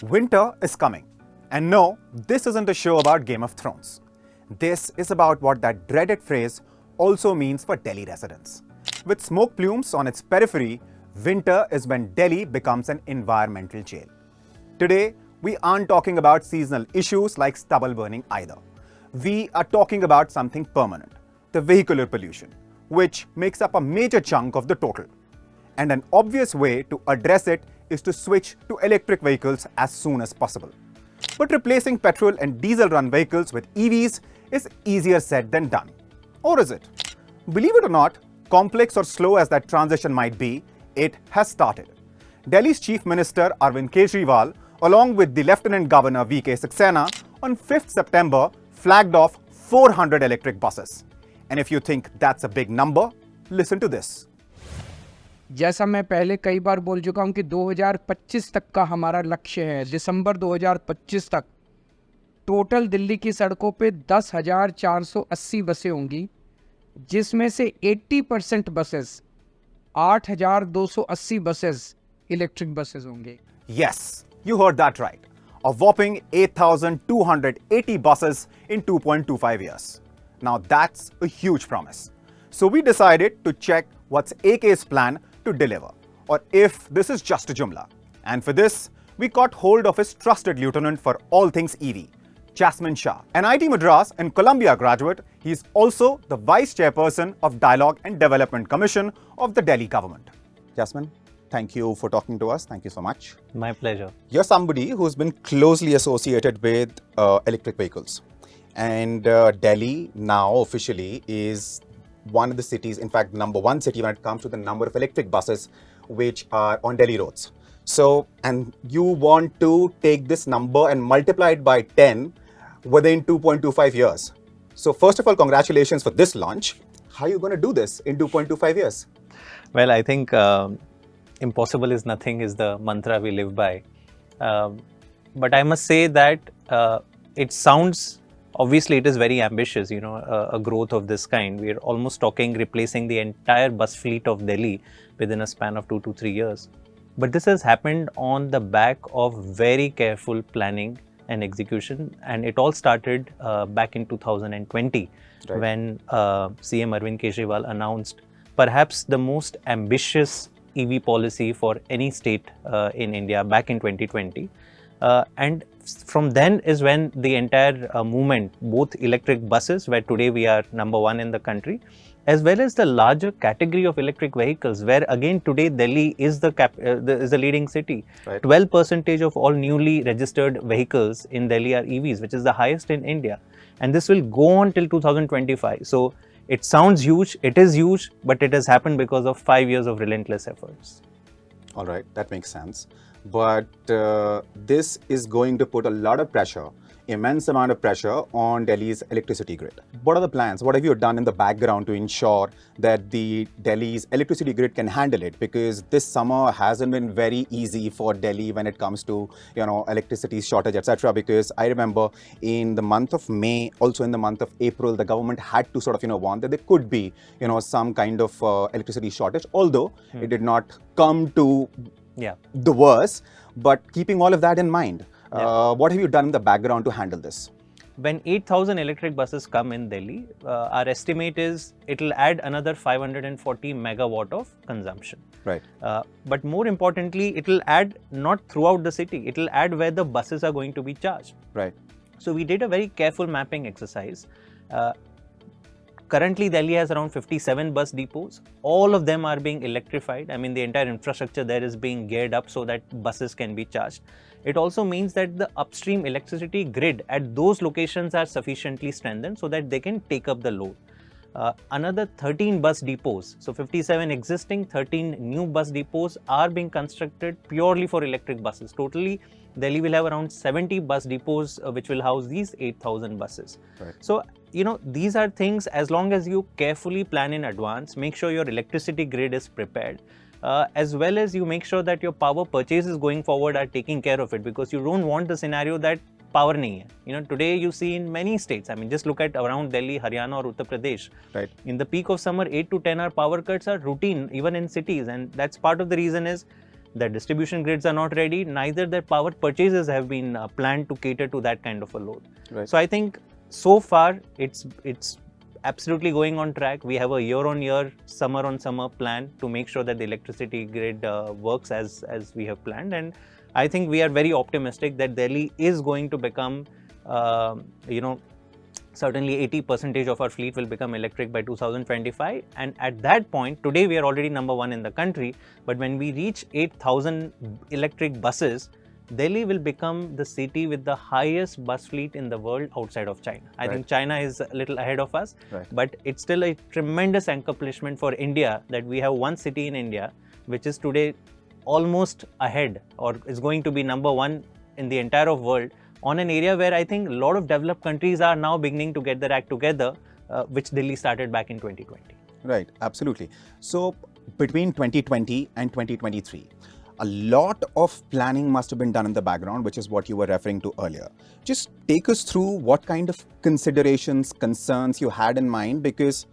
Winter is coming. And no, this isn't a show about Game of Thrones. This is about what that dreaded phrase also means for Delhi residents. With smoke plumes on its periphery, winter is when Delhi becomes an environmental jail. Today, we aren't talking about seasonal issues like stubble burning either. We are talking about something permanent, the vehicular pollution, which makes up a major chunk of the total. And an obvious way to address it is to switch to electric vehicles as soon as possible. But replacing petrol and diesel-run vehicles with EVs is easier said than done. Or is it? Believe it or not, complex or slow as that transition might be, it has started. Delhi's Chief Minister Arvind Kejriwal, along with the Lieutenant Governor V.K. Saxena, on 5th September flagged off 400 electric buses. And if you think that's a big number, listen to this. जैसा मैं पहले कई बार बोल चुका हूं कि 2025 तक का हमारा लक्ष्य है। दिसंबर 2025 तक टोटल दिल्ली की सड़कों पे 10,480 बसें होंगी, जिसमें से 80% बसेस 8,280 बसेस इलेक्ट्रिक बसेस होंगे। Yes, you heard that right. A whopping 8,280 buses in 2.25 years. Now that's a huge promise. So we decided to check what's AK's plan to deliver, or if this is just a jumla. And for this, we caught hold of his trusted lieutenant for all things EV, Jasmine Shah. An IT Madras and Columbia graduate, he is also the Vice Chairperson of Dialogue and Development Commission of the Delhi government. Jasmine, thank you for talking to us. Thank you so much. My pleasure. You're somebody who's been closely associated with electric vehicles. And Delhi now officially is one of the cities, in fact, number one city when it comes to the number of electric buses which are on Delhi roads. So, and you want to take this number and multiply it by 10 within 2.25 years. So first of all, congratulations for this launch. How are you going to do this in 2.25 years? Well, I think impossible is nothing is the mantra we live by. But I must say that it sounds, obviously it is very ambitious, a growth of this kind. We are almost talking replacing the entire bus fleet of Delhi within a span of 2 to 3 years. But this has happened on the back of very careful planning and execution. And it all started back in 2020, right, when CM Arvind Kejriwal announced perhaps the most ambitious EV policy for any state in India back in 2020. And from then is when the entire movement, both electric buses, where today we are number one in the country, as well as the larger category of electric vehicles, where again today Delhi is the leading city. Right. 12% of all newly registered vehicles in Delhi are EVs, which is the highest in India. And this will go on till 2025. So it sounds huge, it is huge, but it has happened because of 5 years of relentless efforts. All right, that makes sense. But this is going to put a lot of pressure, immense amount of pressure on Delhi's electricity grid. What are the plans? What have you done in the background to ensure that the Delhi's electricity grid can handle it? Because this summer hasn't been very easy for Delhi when it comes to, electricity shortage, etc. Because I remember in the month of May, also in the month of April, the government had to sort of, warn that there could be, some kind of electricity shortage, although it did not come to the worst. But keeping all of that in mind, what have you done in the background to handle this? When 8,000 electric buses come in Delhi, our estimate is it will add another 540 megawatt of consumption. Right. But more importantly, it will add not throughout the city, it will add where the buses are going to be charged. Right. So we did a very careful mapping exercise. Currently, Delhi has around 57 bus depots. All of them are being electrified. I mean, the entire infrastructure there is being geared up so that buses can be charged. It also means that the upstream electricity grid at those locations are sufficiently strengthened so that they can take up the load. Another 13 bus depots, so 57 existing, 13 new bus depots are being constructed purely for electric buses. Totally, Delhi will have around 70 bus depots which will house these 8,000 buses. Right. So, these are things, as long as you carefully plan in advance, make sure your electricity grid is prepared, as well as you make sure that your power purchases going forward are taking care of it, because you don't want the scenario that power nahi hai. Today you see in many states, I mean, just look at around Delhi, Haryana or Uttar Pradesh. Right. In the peak of summer, 8 to 10 hour power cuts are routine, even in cities. And that's part of the reason is Their distribution grids are not ready, neither their power purchases have been planned to cater to that kind of a load. Right. So I think so far it's absolutely going on track. We have a year-on-year, summer-on-summer plan to make sure that the electricity grid works as we have planned, and I think we are very optimistic that Delhi is going to become, certainly 80% of our fleet will become electric by 2025, and at that point, today we are already number one in the country, but when we reach 8,000 electric buses, Delhi will become the city with the highest bus fleet in the world outside of China. I think China is a little ahead of us, but it's still a tremendous accomplishment for India that we have one city in India which is today almost ahead or is going to be number one in the entire world on an area where I think a lot of developed countries are now beginning to get their act together, which Delhi started back in 2020. Right, absolutely. So between 2020 and 2023, a lot of planning must have been done in the background, which is what you were referring to earlier. Just take us through what kind of considerations, concerns you had in mind, because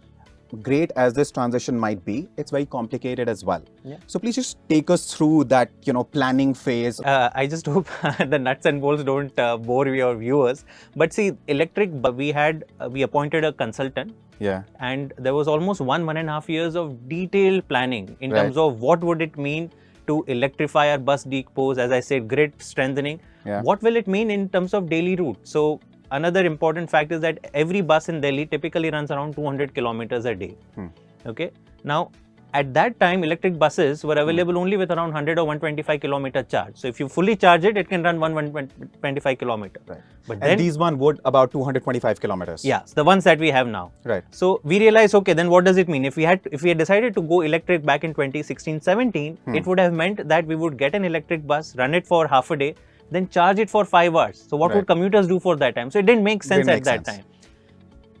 great as this transition might be, it's very complicated as well. Yeah. So please just take us through that, planning phase. I just hope the nuts and bolts don't bore your viewers. But see, electric, we appointed a consultant. Yeah. And there was almost 1.5 years of detailed planning in terms of what would it mean to electrify our bus depots, as I said, grid strengthening. Yeah. What will it mean in terms of daily route? So another important fact is that every bus in Delhi typically runs around 200 kilometers a day. Okay. Now, at that time, electric buses were available only with around 100 or 125 kilometer charge. So if you fully charge it, it can run 125 kilometers. Right. But and these one would about 225 kilometers. Yeah, the ones that we have now. Right. So we realized, okay, then what does it mean? If we had decided to go electric back in 2016-17, it would have meant that we would get an electric bus, run it for half a day, then charge it for 5 hours. So what would commuters do for that time? So it didn't make sense at that time.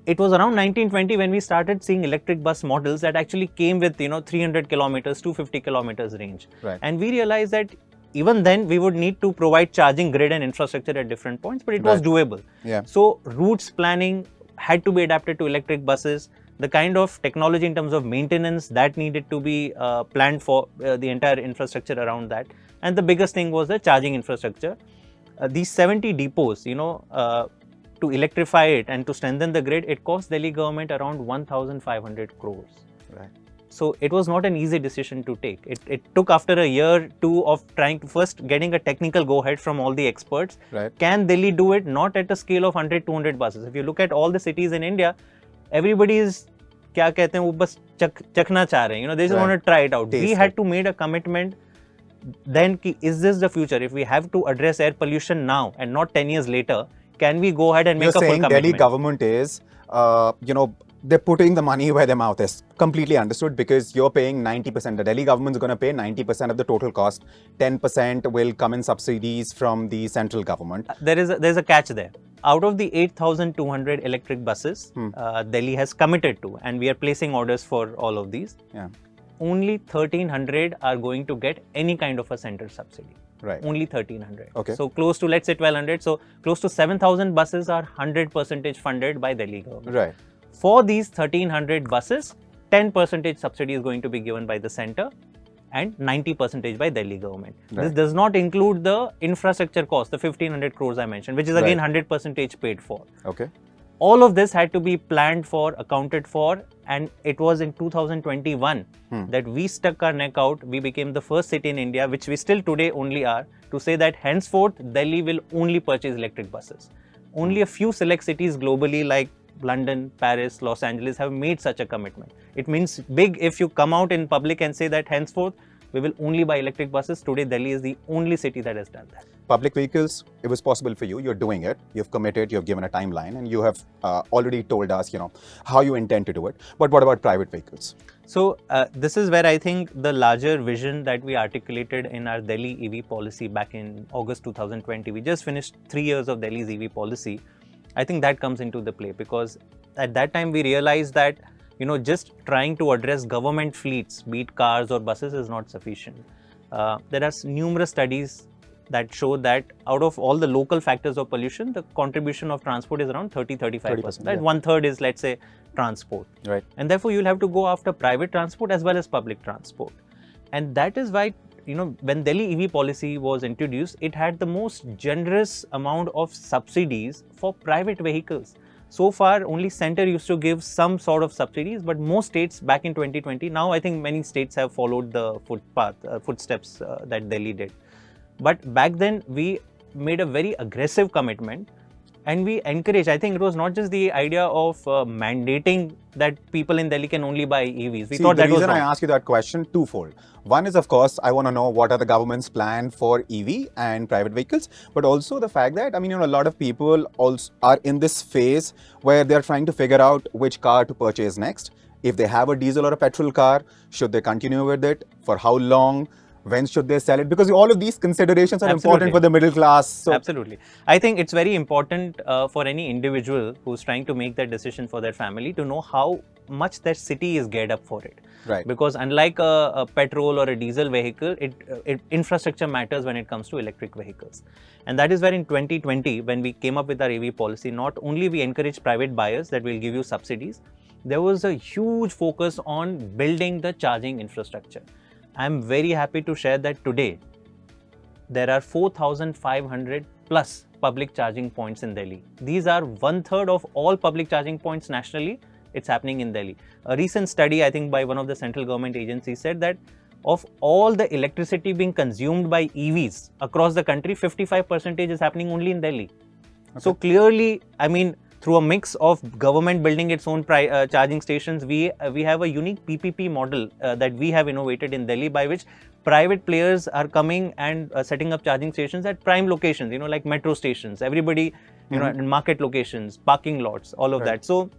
It was around 1920 when we started seeing electric bus models that actually came with 300 kilometers, 250 kilometers range. Right. And we realized that even then we would need to provide charging grid and infrastructure at different points, but it was doable. Yeah. So routes planning had to be adapted to electric buses. The kind of technology in terms of maintenance that needed to be planned for the entire infrastructure around that. And the biggest thing was the charging infrastructure. These 70 depots, to electrify it and to strengthen the grid, it cost Delhi government around 1,500 crores. Right. So it was not an easy decision to take. It took after a year, two of trying to first getting a technical go-ahead from all the experts. Right. Can Delhi do it? Not at a scale of 100, 200 buses. If you look at all the cities in India, everybody is, क्या कहते हैं, वो बस चखना चाह रहे हैं. They just want to try it out. We had to make a commitment then, is this the future? If we have to address air pollution now and not 10 years later, can we go ahead and make a full commitment? Delhi government is, they're putting the money where their mouth is. Completely understood, because you're paying 90%. The Delhi government is going to pay 90% of the total cost. 10% will come in subsidies from the central government. There's a catch there. Out of the 8,200 electric buses, Delhi has committed to, and we are placing orders for all of these. Yeah. Only 1,300 are going to get any kind of a central subsidy. Right. Only 1,300. Okay. So close to, let's say, 1,200. So close to 7,000 buses are 100% funded by Delhi government. Right. For these 1,300 buses, 10% subsidy is going to be given by the center and 90% by Delhi government. Right. This does not include the infrastructure cost, the 1,500 crores I mentioned, which is again 100% paid for. Okay. All of this had to be planned for, accounted for, and it was in 2021 that we stuck our neck out. We became the first city in India, which we still today only are, to say that henceforth Delhi will only purchase electric buses. Only a few select cities globally like London, Paris, Los Angeles have made such a commitment. It means big if you come out in public and say that henceforth we will only buy electric buses. Today Delhi is the only city that has done that. Public vehicles, it was possible for you. You're doing it. You've committed. You've given a timeline, and you have already told us, how you intend to do it. But what about private vehicles? So this is where I think the larger vision that we articulated in our Delhi EV policy back in August 2020. We just finished 3 years of Delhi's EV policy. I think that comes into the play, because at that time we realized that just trying to address government fleets, be it cars or buses, is not sufficient. There are numerous studies that show that out of all the local factors of pollution, the contribution of transport is around 30-35%. Right? 1/3 is, let's say, transport. Right. And therefore, you'll have to go after private transport as well as public transport. And that is why, when Delhi EV policy was introduced, it had the most generous amount of subsidies for private vehicles. So far, only center used to give some sort of subsidies, but most states back in 2020, now I think many states have followed the footsteps that Delhi did. But back then, we made a very aggressive commitment and we encourage. I think it was not just the idea of mandating that people in Delhi can only buy EVs. We thought that was wrong. The reason I ask you that question, twofold. One is, of course, I want to know what are the government's plan for EV and private vehicles, but also the fact that, a lot of people also are in this phase where they're trying to figure out which car to purchase next. If they have a diesel or a petrol car, should they continue with it? For how long? When should they sell it? Because all of these considerations are important for the middle class. So. Absolutely. I think it's very important for any individual who's trying to make that decision for their family to know how much their city is geared up for it. Right. Because unlike a petrol or a diesel vehicle, infrastructure matters when it comes to electric vehicles. And that is where in 2020, when we came up with our EV policy, not only we encourage private buyers that will give you subsidies, there was a huge focus on building the charging infrastructure. I'm very happy to share that today, there are 4,500 plus public charging points in Delhi. These are 1/3 of all public charging points nationally. It's happening in Delhi. A recent study, I think by one of the central government agencies, said that of all the electricity being consumed by EVs across the country, 55% is happening only in Delhi. Okay. So clearly, through a mix of government building its own charging stations, we have a unique PPP model that we have innovated in Delhi, by which private players are coming and setting up charging stations at prime locations, like metro stations, everybody, market locations, parking lots, all of that. So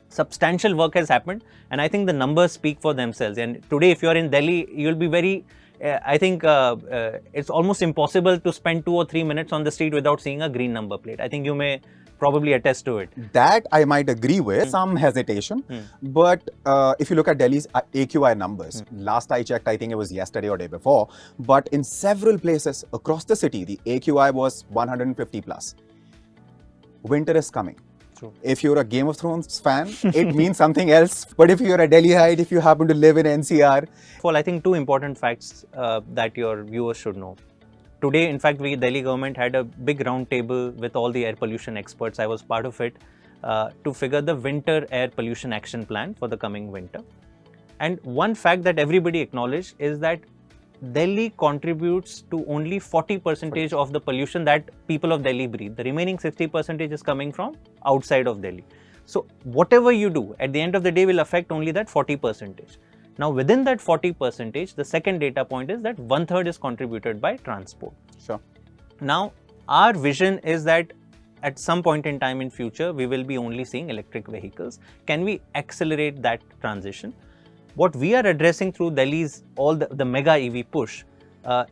substantial work has happened, and I think the numbers speak for themselves. And today, if you are in Delhi, you'll be very it's almost impossible to spend 2 or 3 minutes on the street without seeing a green number plate. I think you may probably attest to it. That I might agree with, some hesitation. But if you look at Delhi's AQI numbers, last I checked, I think it was yesterday or day before, but in several places across the city, the AQI was 150 plus. Winter is coming. True. If you're a Game of Thrones fan, it means something else. But if you're a Delhiite, if you happen to live in NCR. Well, I think 2 important facts that your viewers should know. Today, in fact, Delhi government had a big round table with all the air pollution experts. I was part of it to figure the winter air pollution action plan for the coming winter. And one fact that everybody acknowledged is that Delhi contributes to only 40% of the pollution that people of Delhi breathe. The remaining 60% is coming from outside of Delhi. So whatever you do at the end of the day will affect only that 40%. Now within that 40%, the second data point is that 1/3 is contributed by transport. Sure. Now our vision is that at some point in time in future, we will be only seeing electric vehicles. Can we accelerate that transition? What we are addressing through Delhi's all the mega EV push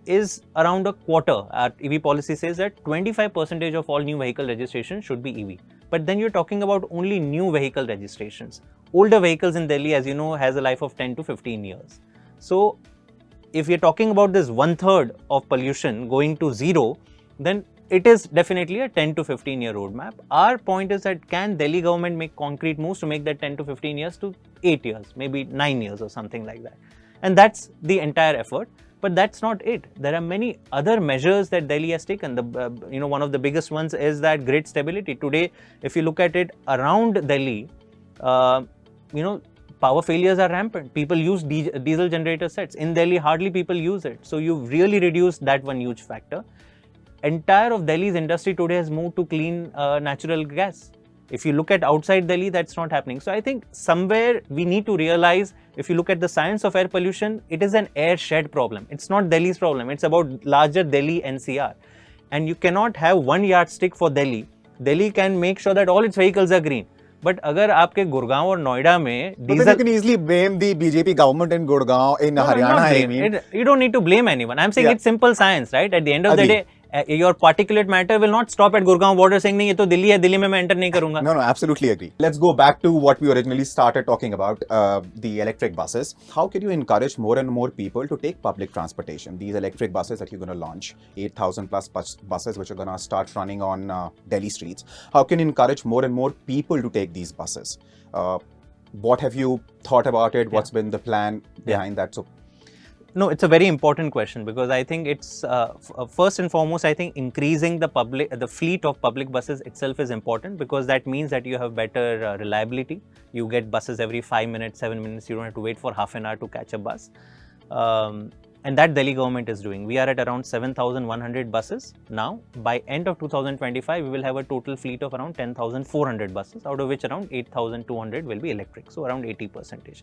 is around a quarter. Our EV policy says that 25% of all new vehicle registrations should be EV. But then you're talking about only new vehicle registrations. Older vehicles in Delhi, as you know, has a life of 10 to 15 years. So if you're talking about this 1/3 of pollution going to zero, then it is definitely a 10 to 15 year roadmap. Our point is that can Delhi government make concrete moves to make that 10 to 15 years to 8 years, maybe 9 years or something like that. And that's the entire effort. But that's not it. There are many other measures that Delhi has taken. One of the biggest ones is that grid stability. Today, if you look at it around Delhi, power failures are rampant. People use diesel generator sets. In Delhi, hardly people use it. So you've really reduced that one huge factor. Entire of Delhi's industry today has moved to clean natural gas. If you look at outside Delhi, that's not happening. So I think somewhere we need to realize, if you look at the science of air pollution, it is an air shed problem. It's not Delhi's problem. It's about larger Delhi NCR. And you cannot have one yardstick for Delhi. Delhi can make sure that all its vehicles are green. But अगर आपके गुड़गांव और नोएडा में diesel, you can easily blame the BJP government in Gurgaon, in Haryana. You don't need to blame anyone. I'm saying it's simple science, right? At the end of the day, your particulate matter will not stop at Gurgaon border saying नहीं ये तो दिल्ली है, दिल्ली में मैं enter नहीं करूँगा. No, absolutely agree. Let's go back to what we originally started talking about, the electric buses. How can you encourage more and more people to take public transportation? These electric buses that you're going to launch, 8,000 plus buses which are going to start running on Delhi streets. How can you encourage more and more people to take these buses? What have you thought about it? What's been the plan behind that? So, No, it's a very important question because I think it's first and foremost, I think increasing the fleet of public buses itself is important because that means that you have better reliability. You get buses every 5 minutes, 7 minutes. You don't have to wait for half an hour to catch a bus. And that Delhi government is doing. We are at around 7,100 buses now. By end of 2025, we will have a total fleet of around 10,400 buses, out of which around 8,200 will be electric, so around 80%.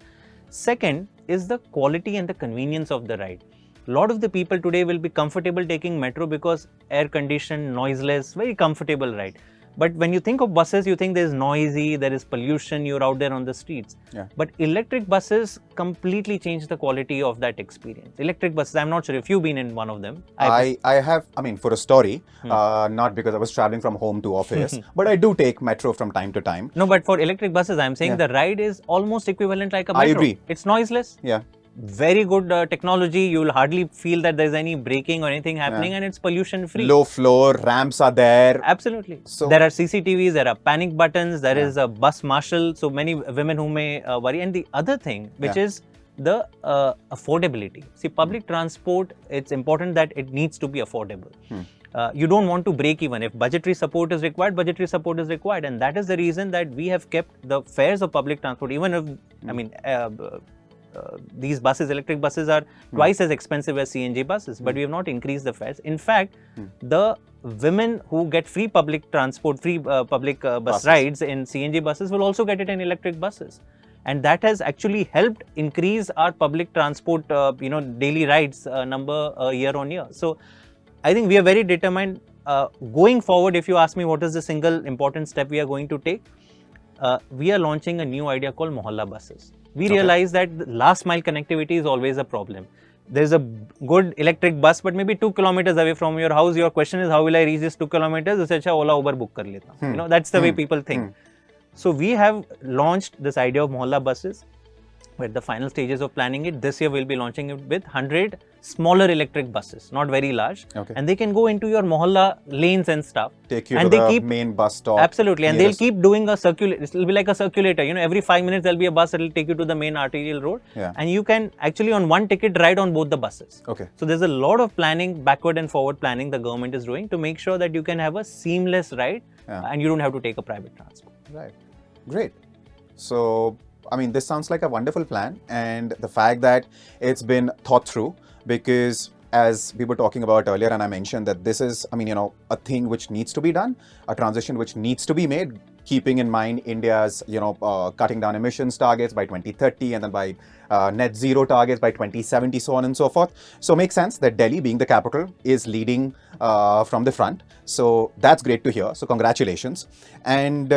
Second is the quality and the convenience of the ride. A lot of the people today will be comfortable taking metro because air conditioned, noiseless, very comfortable ride. But when you think of buses, you think there's noisy, there is pollution, you're out there on the streets. Yeah. But electric buses completely change the quality of that experience. Electric buses, I'm not sure if you've been in one of them. I have, I mean, for a story, not because I was traveling from home to office, but I do take metro from time to time. No, but for electric buses, I'm saying the ride is almost equivalent like a metro. I agree. It's noiseless. Yeah. Very good technology. You will hardly feel that there's any braking or anything happening, and it's pollution free. Low floor, ramps are there. Absolutely. So- there are CCTVs, there are panic buttons, there is a bus marshal. So many women who may worry. And the other thing, which is the affordability. See, public transport, it's important that it needs to be affordable. You don't want to break even. If budgetary support is required, budgetary support is required. And that is the reason that we have kept the fares of public transport, even if, I mean, these buses, electric buses are twice as expensive as CNG buses, but we have not increased the fares. In fact, the women who get free public transport, free public bus rides in CNG buses will also get it in electric buses. And that has actually helped increase our public transport, daily rides number year on year. So I think we are very determined. Going forward, if you ask me what is the single important step we are going to take, we are launching a new idea called Mohalla buses. We realize that last mile connectivity is always a problem. There's a good electric bus, but maybe 2 kilometers away from your house. Your question is, how will I reach this 2 kilometers? Usse acha Ola Uber book kar leta. You know, that's the way people think. So we have launched this idea of Mohalla buses. We're at the final stages of planning it. This year we'll be launching it with 100 smaller electric buses, not very large. And they can go into your Mohalla lanes and stuff. Take you to the main bus stop. Absolutely. And they'll keep doing a circulator. It'll be like a circulator. You know, every 5 minutes there'll be a bus that will take you to the main arterial road. And you can actually on one ticket ride on both the buses. So there's a lot of planning, backward and forward planning the government is doing to make sure that you can have a seamless ride and you don't have to take a private transport. Right. Great. So, I mean, this sounds like a wonderful plan, and the fact that it's been thought through, because as we were talking about earlier, and I mentioned that this is, I mean, you know, a thing which needs to be done, a transition which needs to be made, keeping in mind India's, cutting down emissions targets by 2030 and then by net zero targets by 2070, so on and so forth. So it makes sense that Delhi, being the capital, is leading from the front. So that's great to hear. So congratulations. And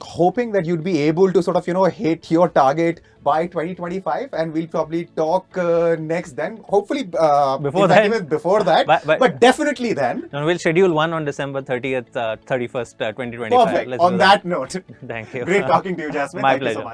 hoping that you'd be able to sort of, hit your target by 2025, and we'll probably talk next then. Hopefully before that, but definitely then. And we'll schedule one on December 30th, 31st, 2025. Perfect. On that note. Thank you. Great talking to you, Jasmine. My Thank pleasure. You so much.